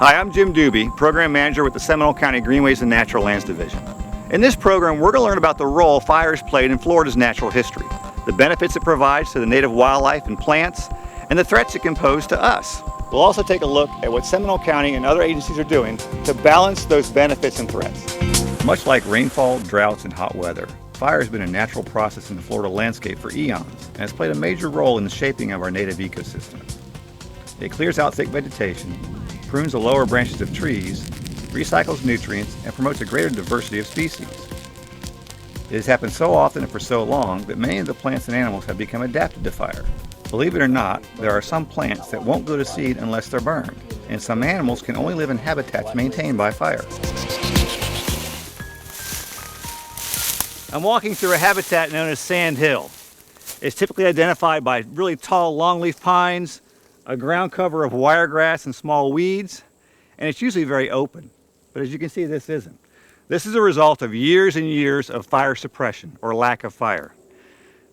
Hi, I'm Jim Doobie, Program Manager with the Seminole County Greenways and Natural Lands Division. In this program, we're going to learn about the role fire has played in Florida's natural history, the benefits it provides to the native wildlife and plants, and the threats it can pose to us. We'll also take a look at what Seminole County and other agencies are doing to balance those benefits and threats. Much like rainfall, droughts, and hot weather, fire has been a natural process in the Florida landscape for eons and has played a major role in the shaping of our native ecosystem. It clears out thick vegetation, prunes the lower branches of trees, recycles nutrients, and promotes a greater diversity of species. It has happened so often and for so long that many of the plants and animals have become adapted to fire. Believe it or not, there are some plants that won't go to seed unless they're burned, and some animals can only live in habitats maintained by fire. I'm walking through a habitat known as Sandhill. It's typically identified by really tall longleaf pines, a ground cover of wiregrass and small weeds, and it's usually very open. But as you can see, this isn't. This is a result of years and years of fire suppression or lack of fire.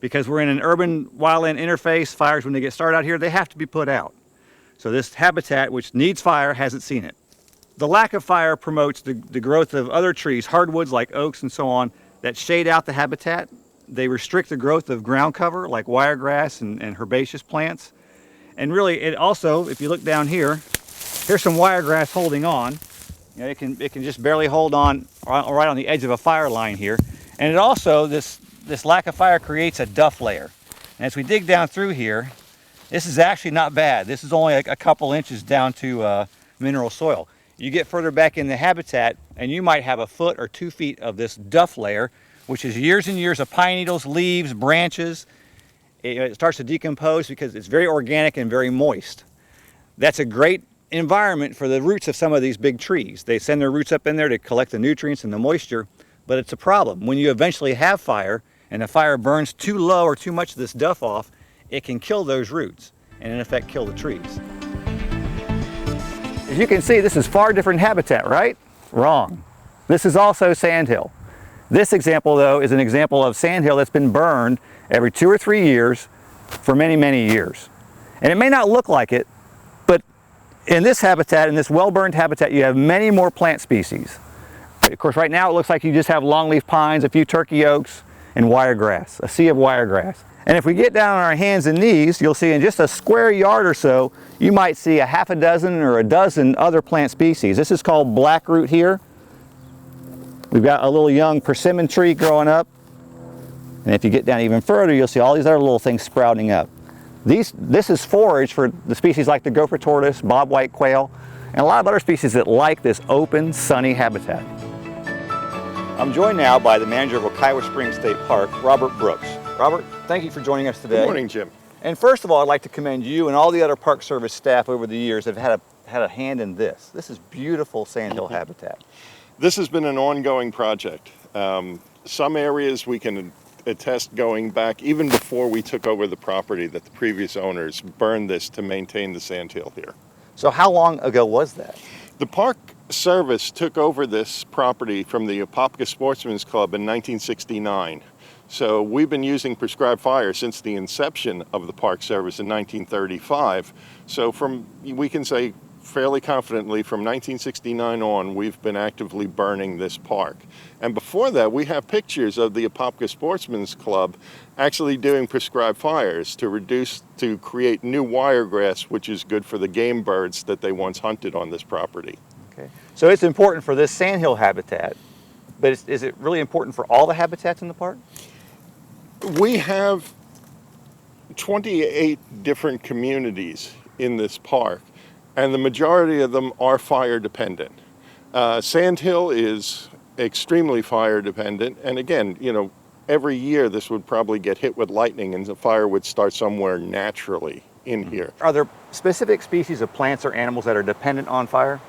Because we're in an urban wildland interface, fires, when they get started out here, they have to be put out. So this habitat, which needs fire, hasn't seen it. The lack of fire promotes the growth of other trees, hardwoods like oaks and so on, that shade out the habitat. They restrict the growth of ground cover like wiregrass and herbaceous plants. And really, it also, if you look down here, here's some wiregrass holding on. You know, it can just barely hold on right on the edge of a fire line here. And it also, this lack of fire creates a duff layer. And as we dig down through here, this is actually not bad. This is only a couple inches down to mineral soil. You get further back in the habitat, and you might have 1 foot or 2 feet of this duff layer, which is years and years of pine needles, leaves, branches. It starts to decompose because it's very organic and very moist. That's a great environment for the roots of some of these big trees. They send their roots up in there to collect the nutrients and the moisture, but it's a problem. When you eventually have fire and the fire burns too low or too much of this duff off, it can kill those roots and in effect kill the trees. As you can see, this is far different habitat, right? Wrong. This is also sandhill. This example, though, is an example of sandhill that's been burned every 2 or 3 years for many, many years. And it may not look like it, but in this habitat, in this well-burned habitat, you have many more plant species. Of course, right now it looks like you just have longleaf pines, a few turkey oaks, and wiregrass, a sea of wiregrass. And if we get down on our hands and knees, you'll see in just a square yard or so, you might see a half a dozen or a dozen other plant species. This is called blackroot here. We've got a little young persimmon tree growing up. And if you get down even further, you'll see all these other little things sprouting up. This is forage for the species like the gopher tortoise, bobwhite quail, and a lot of other species that like this open, sunny habitat. I'm joined now by the manager of Okiwa Springs State Park, Robert Brooks. Robert, thank you for joining us today. Good morning, Jim. And first of all, I'd like to commend you and all the other Park Service staff over the years that have had a hand in this. This is beautiful sandhill habitat. This has been an ongoing project. Some areas we can attest going back even before we took over the property that the previous owners burned this to maintain the sandhill here. So how long ago was that? The Park Service took over this property from the Apopka Sportsman's Club in 1969. So we've been using prescribed fire since the inception of the Park Service in 1935. So we can say fairly confidently from 1969 on, we've been actively burning this park. And before that, we have pictures of the Apopka Sportsman's Club actually doing prescribed fires to create new wiregrass, which is good for the game birds that they once hunted on this property. Okay. So it's important for this sandhill habitat, but is it really important for all the habitats in the park? We have 28 different communities in this park, and the majority of them are fire dependent. Sandhill is extremely fire dependent, and again, every year this would probably get hit with lightning and the fire would start somewhere naturally in here. Are there specific species of plants or animals that are dependent on fire?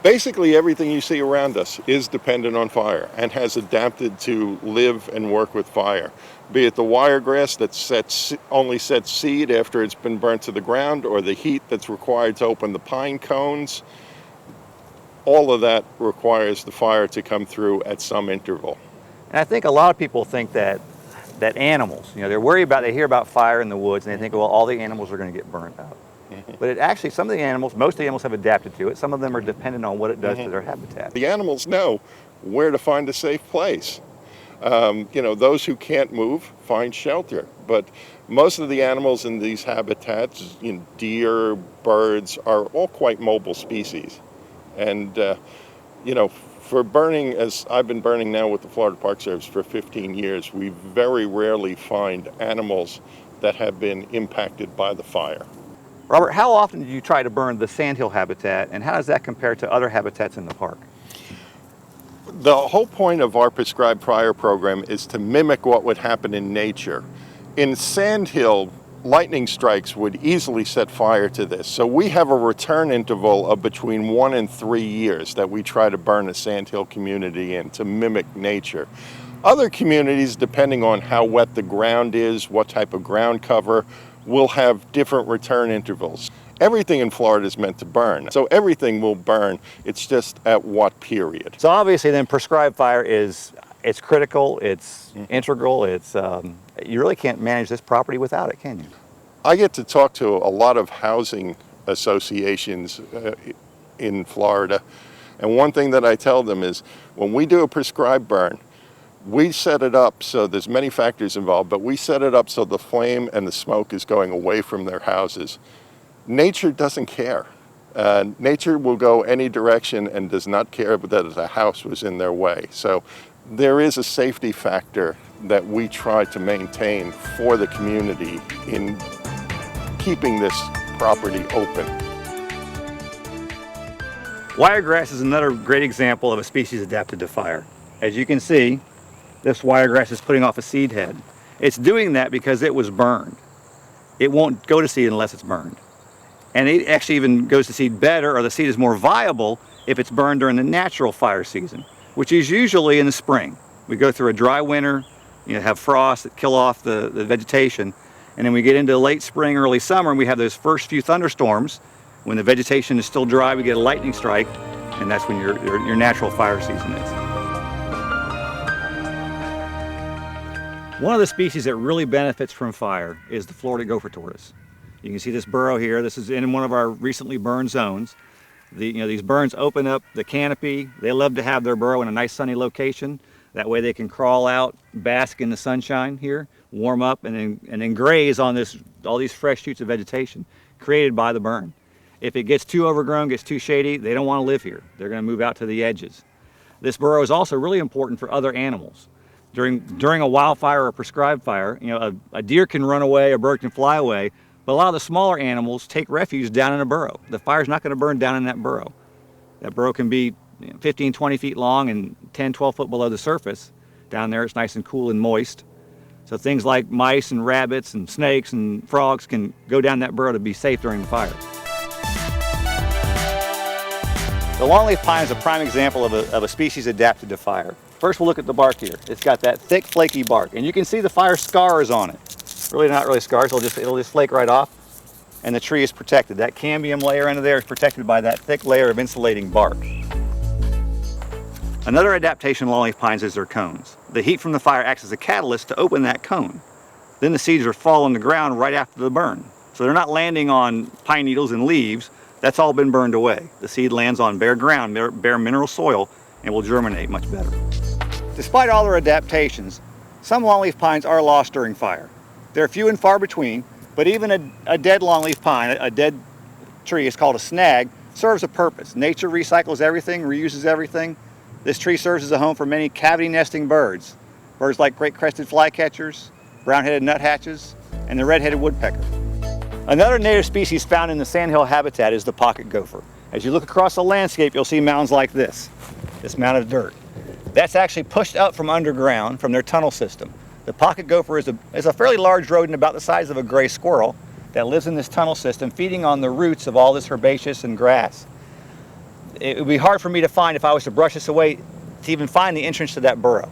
Basically everything you see around us is dependent on fire and has adapted to live and work with fire. Be it the wiregrass that only sets seed after it's been burnt to the ground, or the heat that's required to open the pine cones. All of that requires the fire to come through at some interval. And I think a lot of people think that animals, they're worried about, they hear about fire in the woods and they think, well, all the animals are going to get burnt out. But but it actually, some of the animals, most of the animals have adapted to it. Some of them are dependent on what it does to their habitat. The animals know where to find a safe place. Those who can't move find shelter, but most of the animals in these habitats, deer, birds, are all quite mobile species. And, for burning, as I've been burning now with the Florida Park Service for 15 years, we very rarely find animals that have been impacted by the fire. Robert, how often do you try to burn the sandhill habitat, and how does that compare to other habitats in the park? The whole point of our prescribed fire program is to mimic what would happen in nature. In Sandhill, lightning strikes would easily set fire to this. So we have a return interval of between 1 and 3 years that we try to burn a Sandhill community in to mimic nature. Other communities, depending on how wet the ground is, what type of ground cover, will have different return intervals. Everything in Florida is meant to burn, so everything will burn. It's just at what period. So obviously then prescribed fire it's critical, it's integral, you really can't manage this property without it, can you? I get to talk to a lot of housing associations in Florida, and one thing that I tell them is when we do a prescribed burn, we set it up so there's many factors involved, but we set it up so the flame and the smoke is going away from their houses. Nature doesn't care. Nature will go any direction and does not care that a house was in their way. So there is a safety factor that we try to maintain for the community in keeping this property open. Wiregrass is another great example of a species adapted to fire. As you can see, this wiregrass is putting off a seed head. It's doing that because it was burned. It won't go to seed unless it's burned. And it actually even goes to seed better, or the seed is more viable if it's burned during the natural fire season, which is usually in the spring. We go through a dry winter, have frosts that kill off the vegetation, and then we get into late spring, early summer, and we have those first few thunderstorms. When the vegetation is still dry, we get a lightning strike, and that's when your natural fire season is. One of the species that really benefits from fire is the Florida gopher tortoise. You can see this burrow here. This is in one of our recently burned zones. These burns open up the canopy. They love to have their burrow in a nice sunny location. That way they can crawl out, bask in the sunshine here, warm up, and then graze on all these fresh shoots of vegetation created by the burn. If it gets too overgrown, gets too shady, they don't want to live here. They're going to move out to the edges. This burrow is also really important for other animals. During a wildfire or a prescribed fire, a deer can run away, a bird can fly away, but a lot of the smaller animals take refuge down in a burrow. The fire's not going to burn down in that burrow. That burrow can be 15, 20 feet long and 10, 12 foot below the surface. Down there it's nice and cool and moist. So things like mice and rabbits and snakes and frogs can go down that burrow to be safe during the fire. The longleaf pine is a prime example of a species adapted to fire. First we'll look at the bark here. It's got that thick, flaky bark, and you can see the fire scars on it. Really not really scars, it'll just flake right off, and the tree is protected. That cambium layer under there is protected by that thick layer of insulating bark. Another adaptation of longleaf pines is their cones. The heat from the fire acts as a catalyst to open that cone. Then the seeds are fall on the ground right after the burn. So they're not landing on pine needles and leaves. That's all been burned away. The seed lands on bare ground, bare mineral soil, and will germinate much better. Despite all their adaptations, some longleaf pines are lost during fire. They're few and far between, but even a dead longleaf pine, a dead tree, is called a snag, serves a purpose. Nature recycles everything, reuses everything. This tree serves as a home for many cavity nesting birds. Birds like great crested flycatchers, brown-headed nuthatches, and the red-headed woodpecker. Another native species found in the sandhill habitat is the pocket gopher. As you look across the landscape, you'll see mounds like this mound of dirt. That's actually pushed up from underground from their tunnel system. The pocket gopher is a fairly large rodent, about the size of a gray squirrel, that lives in this tunnel system, feeding on the roots of all this herbaceous and grass. It would be hard for me to find, if I was to brush this away, to even find the entrance to that burrow.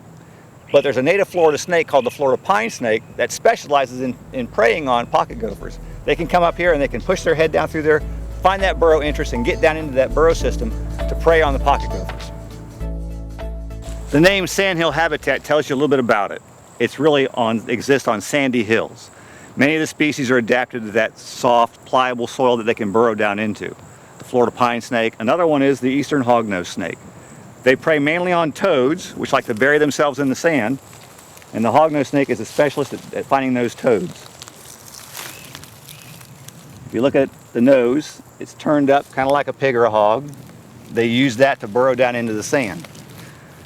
But there's a native Florida snake called the Florida pine snake that specializes in preying on pocket gophers. They can come up here and they can push their head down through there, find that burrow entrance, and get down into that burrow system to prey on the pocket gophers. The name Sandhill Habitat tells you a little bit about it. It's really exists on sandy hills. Many of the species are adapted to that soft, pliable soil that they can burrow down into. The Florida pine snake. Another one is the eastern hognose snake. They prey mainly on toads, which like to bury themselves in the sand, and the hognose snake is a specialist at finding those toads. If you look at the nose, it's turned up kind of like a pig or a hog. They use that to burrow down into the sand.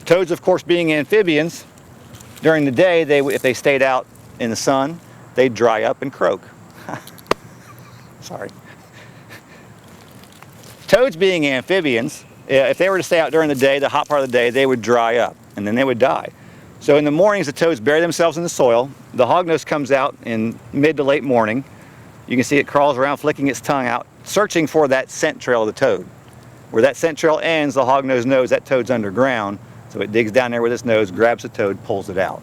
Toads, of course, being amphibians, during the day, if they stayed out in the sun, they'd dry up and croak. Sorry. Toads being amphibians, if they were to stay out during the day, the hot part of the day, they would dry up and then they would die. So in the mornings, the toads bury themselves in the soil. The hognose comes out in mid to late morning. You can see it crawls around, flicking its tongue out, searching for that scent trail of the toad. Where that scent trail ends, the hognose knows that toad's underground, so it digs down there with its nose, grabs the toad, pulls it out.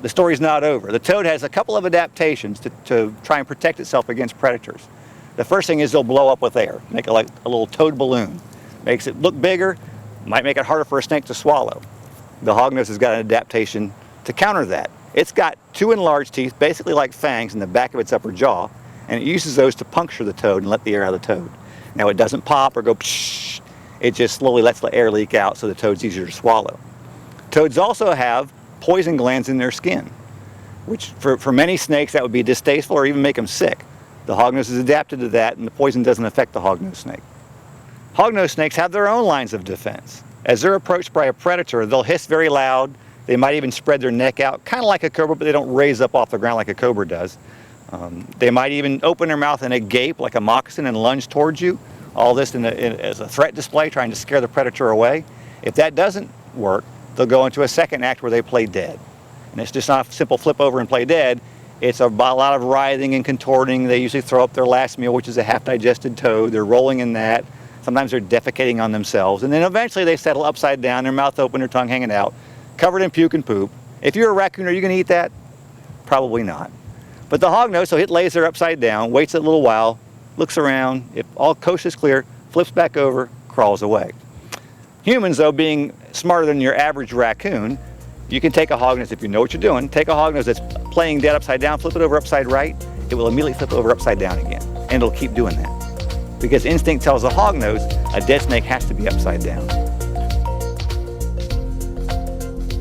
The story's not over. The toad has a couple of adaptations to try and protect itself against predators. The first thing is they'll blow up with air, make it like a little toad balloon. Makes it look bigger, might make it harder for a snake to swallow. The hognose has got an adaptation to counter that. It's got two enlarged teeth, basically like fangs, in the back of its upper jaw, and it uses those to puncture the toad and let the air out of the toad. Now it doesn't pop or go pshh, it just slowly lets the air leak out so the toad's easier to swallow. Toads also have poison glands in their skin, which for many snakes that would be distasteful or even make them sick. The hognose is adapted to that, and the poison doesn't affect the hognose snake. Hognose snakes have their own lines of defense. As they're approached by a predator, they'll hiss very loud. They might even spread their neck out, kind of like a cobra, but they don't raise up off the ground like a cobra does. They might even open their mouth in a gape like a moccasin and lunge towards you. All this as a threat display, trying to scare the predator away. If that doesn't work, they'll go into a second act where they play dead. And it's just not a simple flip over and play dead. It's a lot of writhing and contorting. They usually throw up their last meal, which is a half-digested toad. They're rolling in that. Sometimes they're defecating on themselves. And then eventually they settle upside down, their mouth open, their tongue hanging out, covered in puke and poop. If you're a raccoon, are you going to eat that? Probably not. But the hognose, so it lays there upside down, waits a little while, looks around. If all coast is clear, flips back over, crawls away. Humans, though, being smarter than your average raccoon, you can take a hognose, if you know what you're doing, take a hognose that's playing dead upside down, flip it over upside right, it will immediately flip over upside down again. And it'll keep doing that. Because instinct tells the hognose a dead snake has to be upside down.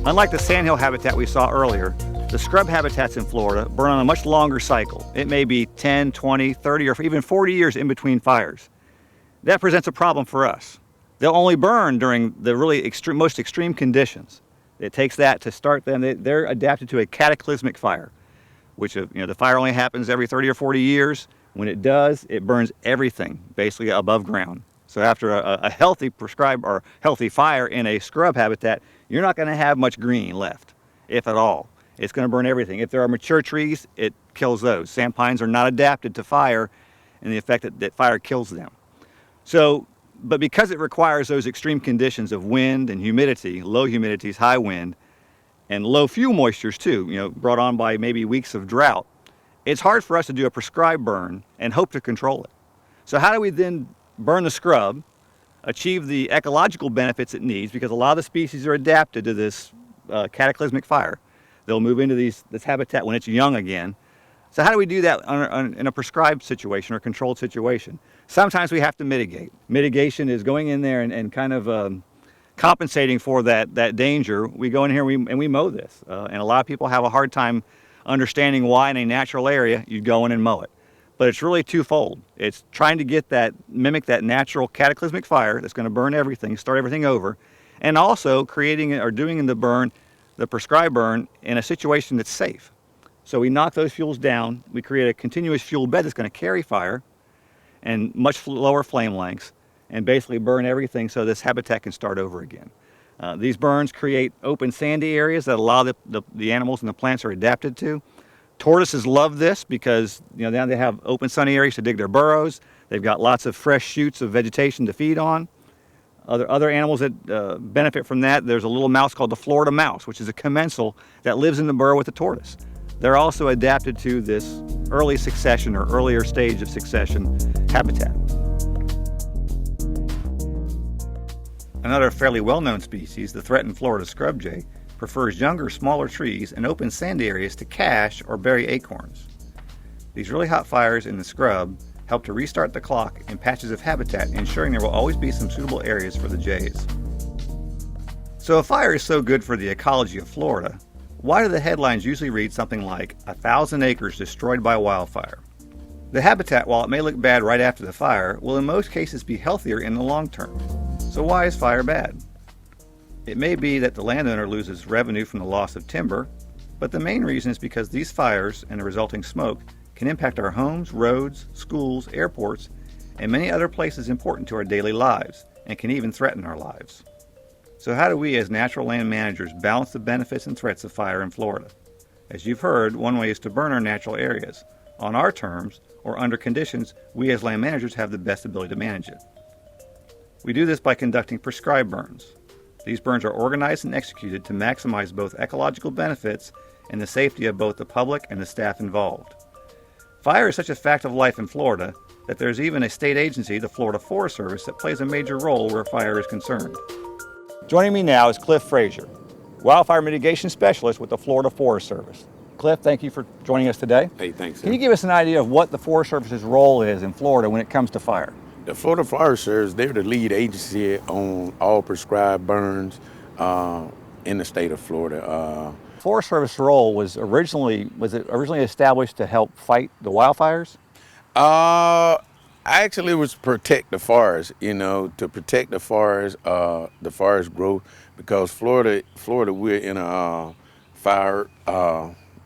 Unlike the sandhill habitat we saw earlier, the scrub habitats in Florida burn on a much longer cycle. It may be 10, 20, 30, or even 40 years in between fires. That presents a problem for us. They'll only burn during the really most extreme conditions. It takes that to start them. They're adapted to a cataclysmic fire, which the fire only happens every 30 or 40 years. When it does, it burns everything basically above ground. So after a healthy prescribed or healthy fire in a scrub habitat, you're not going to have much green left, if at all. It's going to burn everything. If there are mature trees, it kills those. Sand pines are not adapted to fire and the effect that fire kills them. But because it requires those extreme conditions of wind and humidity, low humidities, high wind, and low fuel moistures too, brought on by maybe weeks of drought, it's hard for us to do a prescribed burn and hope to control it. So how do we then burn the scrub, achieve the ecological benefits it needs, because a lot of the species are adapted to this cataclysmic fire. They'll move into this habitat when it's young again. So how do we do that in a prescribed situation or controlled situation? Sometimes we have to mitigate. Mitigation is going in there and kind of compensating for that danger. We go in here and we mow this. And a lot of people have a hard time understanding why in a natural area you'd go in and mow it. But it's really twofold. It's trying to mimic that natural cataclysmic fire that's going to burn everything, start everything over, and also creating or doing the prescribed burn in a situation that's safe. So we knock those fuels down, we create a continuous fuel bed that's going to carry fire and much lower flame lengths and basically burn everything so this habitat can start over again. These burns create open sandy areas that a lot of the animals and the plants are adapted to. Tortoises love this because now they have open sunny areas to dig their burrows. They've got lots of fresh shoots of vegetation to feed on. Other animals that benefit from that, there's a little mouse called the Florida mouse, which is a commensal that lives in the burrow with the tortoise. They're also adapted to this early succession or earlier stage of succession habitat. Another fairly well-known species, the threatened Florida scrub prefers younger, smaller trees and open sandy areas to cache or bury acorns. These really hot fires in the scrub help to restart the clock in patches of habitat, ensuring there will always be some suitable areas for the jays. So if fire is so good for the ecology of Florida, why do the headlines usually read something like 1,000 acres destroyed by wildfire? The habitat, while it may look bad right after the fire, will in most cases be healthier in the long term. So why is fire bad? It may be that the landowner loses revenue from the loss of timber, but the main reason is because these fires and the resulting smoke can impact our homes, roads, schools, airports, and many other places important to our daily lives, and can even threaten our lives. So how do we as natural land managers balance the benefits and threats of fire in Florida? As you've heard, one way is to burn our natural areas, on our terms or under conditions we as land managers have the best ability to manage it. We do this by conducting prescribed burns. These burns are organized and executed to maximize both ecological benefits and the safety of both the public and the staff involved. Fire is such a fact of life in Florida that there's even a state agency, the Florida Forest Service, that plays a major role where fire is concerned. Joining me now is Cliff Frazier, Wildfire Mitigation Specialist with the Florida Forest Service. Cliff, thank you for joining us today. Hey, thanks. Can you give us an idea of what the Forest Service's role is in Florida when it comes to fire? The Florida Forest Service, they're the lead agency on all prescribed burns in the state of Florida. Forest Service role was it originally established to help fight the wildfires? Actually, it was to protect the forest, to protect the forest growth, because Florida, we're in a fire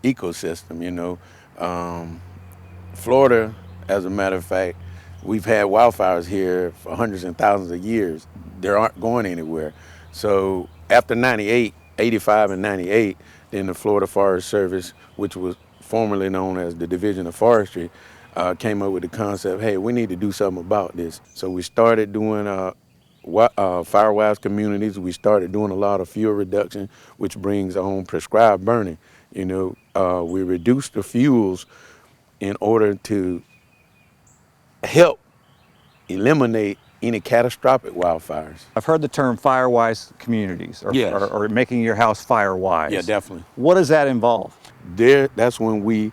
ecosystem, Florida, as a matter of fact, we've had wildfires here for hundreds and thousands of years. They aren't going anywhere. So after 85 and 98, then the Florida Forest Service, which was formerly known as the Division of Forestry, came up with the concept, hey, we need to do something about this. So we started doing Firewise communities. We started doing a lot of fuel reduction, which brings on prescribed burning. We reduced the fuels in order to help eliminate any catastrophic wildfires. I've heard the term Firewise communities, or making your house Firewise. Yeah, definitely. What does that involve? That's when we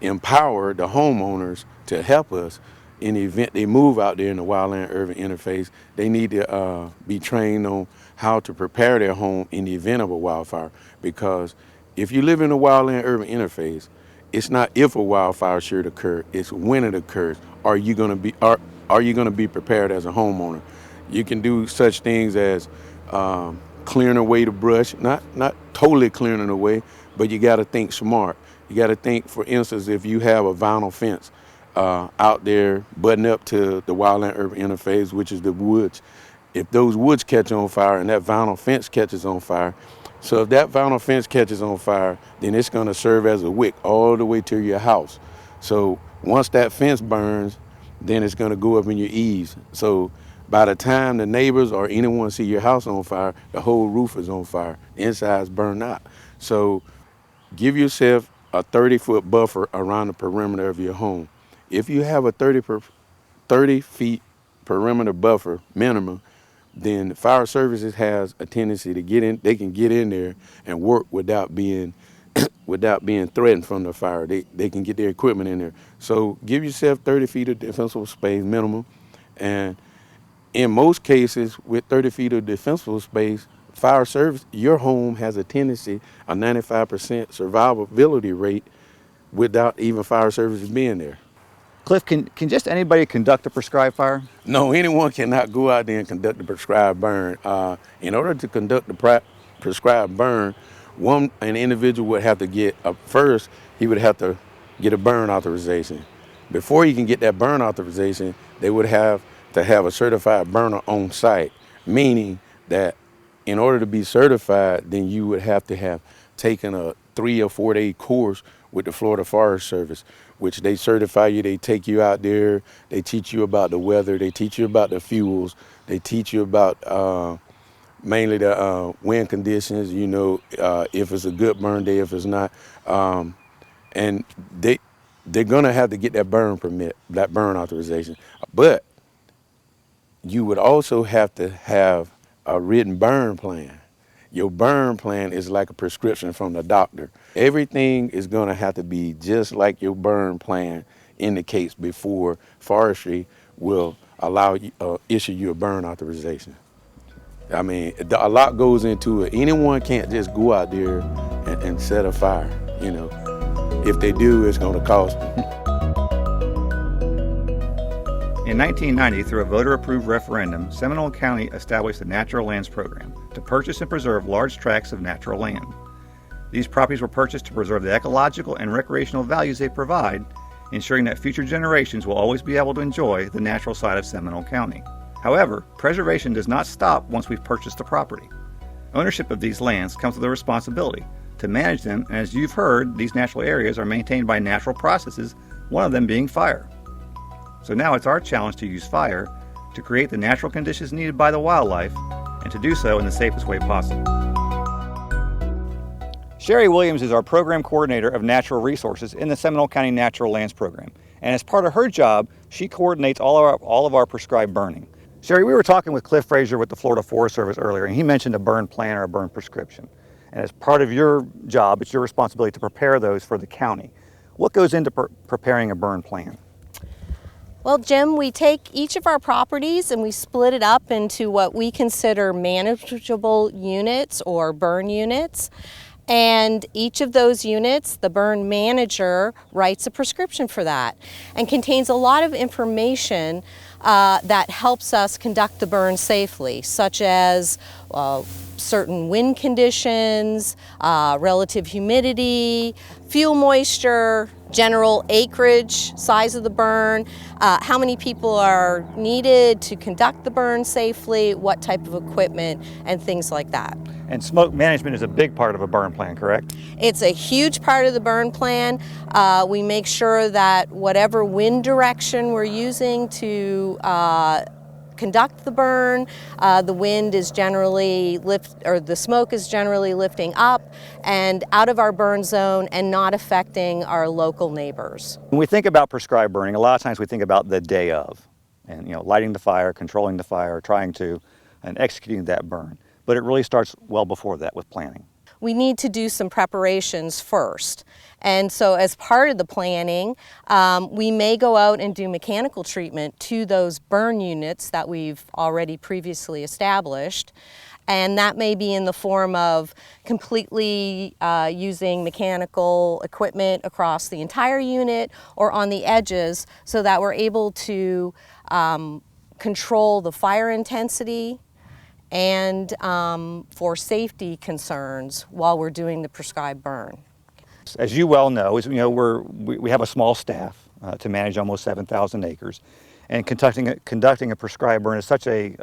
empower the homeowners to help us in the event they move out there in the wildland-urban interface. They need to be trained on how to prepare their home in the event of a wildfire, because if you live in a wildland-urban interface, it's not if a wildfire should occur, it's when it occurs. Are you going to be prepared as a homeowner? You can do such things as clearing away the brush, not totally clearing it away, but you got to think smart. You got to think, for instance, if you have a vinyl fence out there butting up to the wildland-urban interface, which is the woods, if those woods catch on fire and that vinyl fence catches on fire, so if that vinyl fence catches on fire, then it's going to serve as a wick all the way to your house. So once that fence burns, then it's going to go up in your eaves. So by the time the neighbors or anyone see your house on fire, the whole roof is on fire. The inside's burned out. So give yourself a 30-foot buffer around the perimeter of your home. If you have a 30 feet perimeter buffer minimum, then fire services has a tendency to get in. They can get in there and work without being threatened from the fire. They can get their equipment in there. So give yourself 30 feet of defensible space minimum. And in most cases, with 30 feet of defensible space, fire service, your home has a tendency, a 95% survivability rate without even fire services being there. Cliff, can just anybody conduct a prescribed fire? No, anyone cannot go out there and conduct a prescribed burn. In order to conduct the prescribed burn, an individual would have to he would have to get a burn authorization. Before he can get that burn authorization, they would have to have a certified burner on site, meaning that in order to be certified, then you would have to have taken a 3 or 4 day course with the Florida Forest Service, which they certify you. They take you out there, they teach you about the weather, they teach you about the fuels, they teach you about mainly the wind conditions, if it's a good burn day, if it's not. And they're gonna have to get that burn permit, that burn authorization. But you would also have to have a written burn plan. Your burn plan is like a prescription from the doctor. Everything is gonna have to be just like your burn plan indicates before forestry will allow you, issue you a burn authorization. I mean, a lot goes into it. Anyone can't just go out there and set a fire, you know. If they do, it's going to cost them. In 1990, through a voter-approved referendum, Seminole County established the Natural Lands Program to purchase and preserve large tracts of natural land. These properties were purchased to preserve the ecological and recreational values they provide, ensuring that future generations will always be able to enjoy the natural side of Seminole County. However, preservation does not stop once we've purchased the property. Ownership of these lands comes with a responsibility to manage them, and as you've heard, these natural areas are maintained by natural processes, one of them being fire. So now it's our challenge to use fire to create the natural conditions needed by the wildlife, and to do so in the safest way possible. Sherry Williams is our program coordinator of natural resources in the Seminole County Natural Lands Program. And as part of her job, she coordinates all of our prescribed burning. Sherry, we were talking with Cliff Frazier with the Florida Forest Service earlier, and he mentioned a burn plan or a burn prescription. And as part of your job, it's your responsibility to prepare those for the county. What goes into preparing a burn plan? Well, Jim, we take each of our properties and we split it up into what we consider manageable units or burn units. And each of those units, the burn manager writes a prescription for that and contains a lot of information that helps us conduct the burn safely, such as certain wind conditions, relative humidity, fuel moisture, general acreage, size of the burn, how many people are needed to conduct the burn safely, what type of equipment, and things like that. And smoke management is a big part of a burn plan, correct? It's a huge part of the burn plan. We make sure that whatever wind direction we're using to conduct the burn, the wind is generally the smoke is generally lifting up and out of our burn zone and not affecting our local neighbors. When we think about prescribed burning, a lot of times we think about the day of, and lighting the fire, controlling the fire, trying to, and executing that burn. But it really starts well before that with planning. We need to do some preparations first. And so as part of the planning, we may go out and do mechanical treatment to those burn units that we've already previously established. And that may be in the form of completely using mechanical equipment across the entire unit or on the edges so that we're able to control the fire intensity and for safety concerns while we're doing the prescribed burn. As you well know, we have a small staff to manage almost 7,000 acres, and conducting a prescribed burn is such a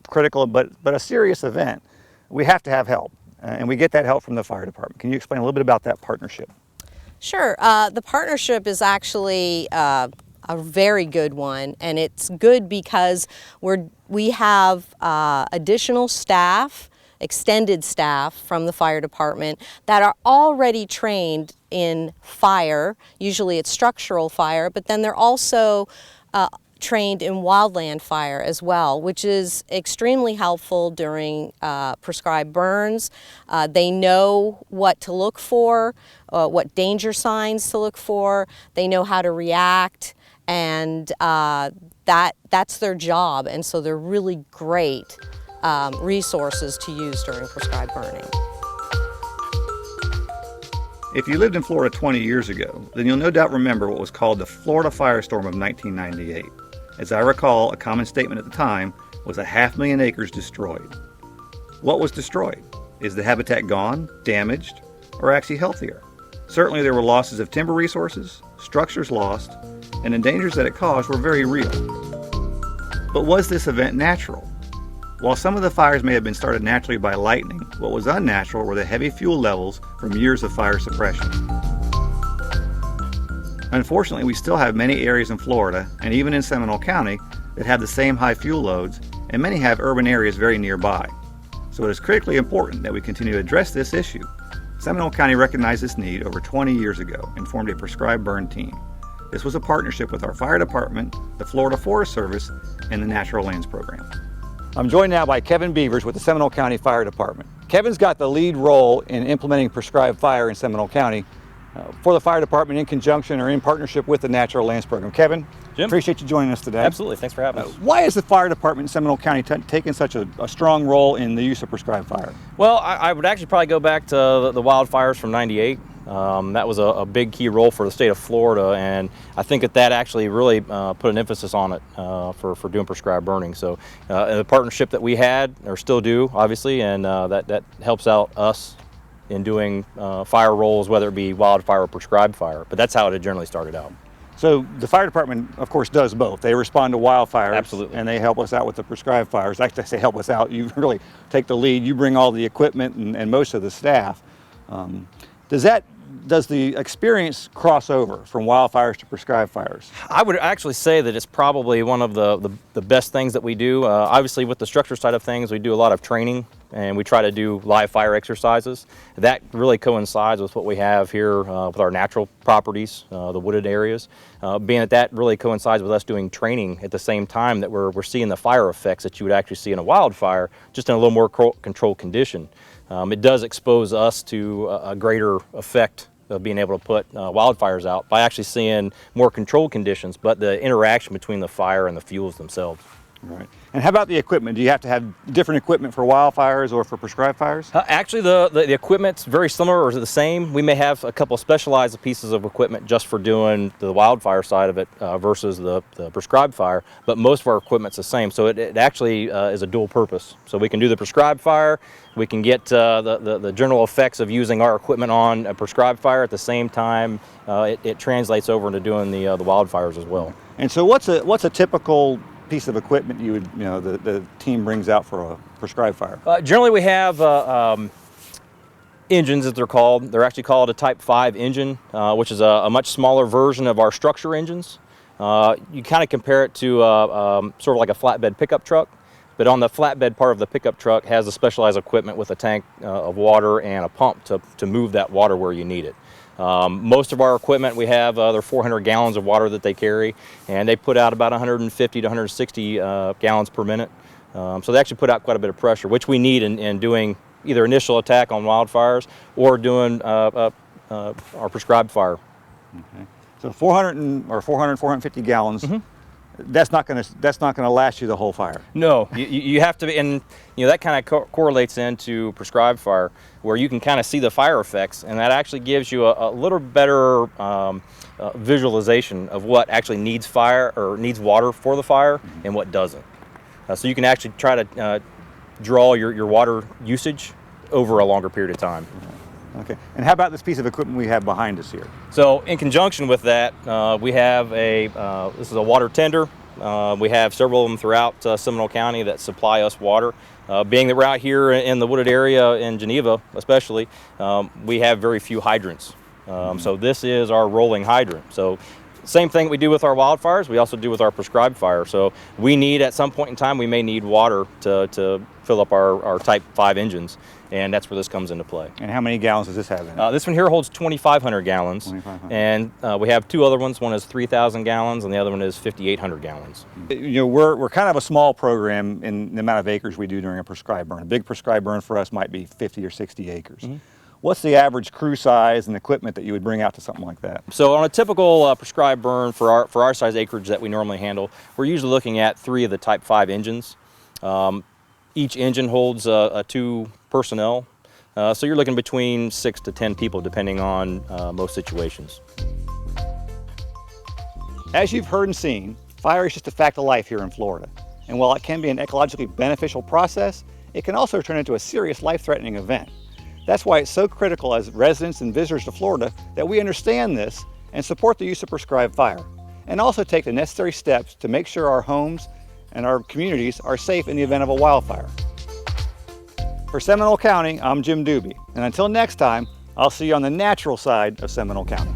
critical but a serious event. We have to have help, and we get that help from the fire department. Can you explain a little bit about that partnership? Sure. The partnership is actually a very good one, and it's good because we have additional staff, extended staff from the fire department that are already trained in fire. Usually it's structural fire, but then they're also trained in wildland fire as well, which is extremely helpful during prescribed burns. They know what to look for, what danger signs to look for. They know how to react, and that's their job, and so they're really great resources to use during prescribed burning. If you lived in Florida 20 years ago, then you'll no doubt remember what was called the Florida firestorm of 1998. As I recall, a common statement at the time was 500,000 acres destroyed. What was destroyed? Is the habitat gone, damaged, or actually healthier? Certainly there were losses of timber resources, structures lost, and the dangers that it caused were very real. But was this event natural? While some of the fires may have been started naturally by lightning, what was unnatural were the heavy fuel levels from years of fire suppression. Unfortunately, we still have many areas in Florida, and even in Seminole County, that have the same high fuel loads, and many have urban areas very nearby. So it is critically important that we continue to address this issue. Seminole County recognized this need over 20 years ago and formed a prescribed burn team. This was a partnership with our fire department, the Florida Forest Service, and the Natural Lands Program. I'm joined now by Kevin Beavers with the Seminole County Fire Department. Kevin's got the lead role in implementing prescribed fire in Seminole County, for the fire department in conjunction or in partnership with the Natural Lands Program. Kevin, Jim? appreciate you joining us today. Absolutely, thanks for having us. Why is the fire department in Seminole County taking such a strong role in the use of prescribed fire? Well, I would actually probably go back to the wildfires from '98. That was a big key role for the state of Florida, and I think that actually really put an emphasis on it for doing prescribed burning. So the partnership that we had, or still do, obviously, and that helps out us in doing fire roles, whether it be wildfire or prescribed fire. But that's how it had generally started out. So the fire department, of course, does both. They respond to wildfires. Absolutely. And they help us out with the prescribed fires. Actually, I say help us out. You really take the lead. You bring all the equipment and most of the staff. Does the experience cross over from wildfires to prescribed fires? I would actually say that it's probably one of the best things that we do. Obviously, with the structure side of things, we do a lot of training, and we try to do live fire exercises. That really coincides with what we have here with our natural properties, the wooded areas. Being that really coincides with us doing training at the same time that we're seeing the fire effects that you would actually see in a wildfire, just in a little more controlled condition. It does expose us to a greater effect of being able to put wildfires out by actually seeing more controlled conditions, but the interaction between the fire and the fuels themselves. Right. And how about the equipment? Do you have to have different equipment for wildfires or for prescribed fires? Actually, the equipment's very similar or the same. We may have a couple of specialized pieces of equipment just for doing the wildfire side of it versus the prescribed fire, but most of our equipment's the same. So it actually is a dual purpose. So we can do the prescribed fire, we can get the general effects of using our equipment on a prescribed fire. At the same time, it translates over into doing the wildfires as well. And so what's a typical piece of equipment the team brings out for a prescribed fire? Generally, we have engines, as they're called. They're actually called a Type 5 engine, which is a much smaller version of our structure engines. You kind of compare it to sort of like a flatbed pickup truck, but on the flatbed part of the pickup truck has a specialized equipment with a tank of water and a pump to move that water where you need it. Most of our equipment, we have they're 400 gallons of water that they carry, and they put out about 150 to 160 gallons per minute. So they actually put out quite a bit of pressure, which we need in doing either initial attack on wildfires or doing our prescribed fire. Okay. So 450 gallons. Mm-hmm. That's not going to last you the whole fire. No, you have to be, and that kind of correlates into prescribed fire, where you can kind of see the fire effects, and that actually gives you a little better visualization of what actually needs fire or needs water for the fire, mm-hmm. and what doesn't. So you can actually try to draw your water usage over a longer period of time. Okay, and how about this piece of equipment we have behind us here? So in conjunction with that, we have this is a water tender. We have several of them throughout Seminole County that supply us water. Being that we're out here in the wooded area in Geneva especially, we have very few hydrants. So this is our rolling hydrant. So same thing we do with our wildfires, we also do with our prescribed fire. So we need, at some point in time, we may need water to fill up our Type 5 engines, and that's where this comes into play. And how many gallons does this have in it? This one here holds 2,500 gallons, 2,500. And we have two other ones. One is 3,000 gallons, and the other one is 5,800 gallons. We're kind of a small program in the amount of acres we do during a prescribed burn. A big prescribed burn for us might be 50 or 60 acres. Mm-hmm. What's the average crew size and equipment that you would bring out to something like that? So on a typical prescribed burn for our size acreage that we normally handle, we're usually looking at 3 of the Type 5 engines. Each engine holds 2 personnel, so you're looking between 6 to 10 people depending on most situations. As you've heard and seen, fire is just a fact of life here in Florida. And while it can be an ecologically beneficial process, it can also turn into a serious life-threatening event. That's why it's so critical as residents and visitors to Florida that we understand this and support the use of prescribed fire, and also take the necessary steps to make sure our homes and our communities are safe in the event of a wildfire. For Seminole County, I'm Jim Doobie, and until next time, I'll see you on the natural side of Seminole County.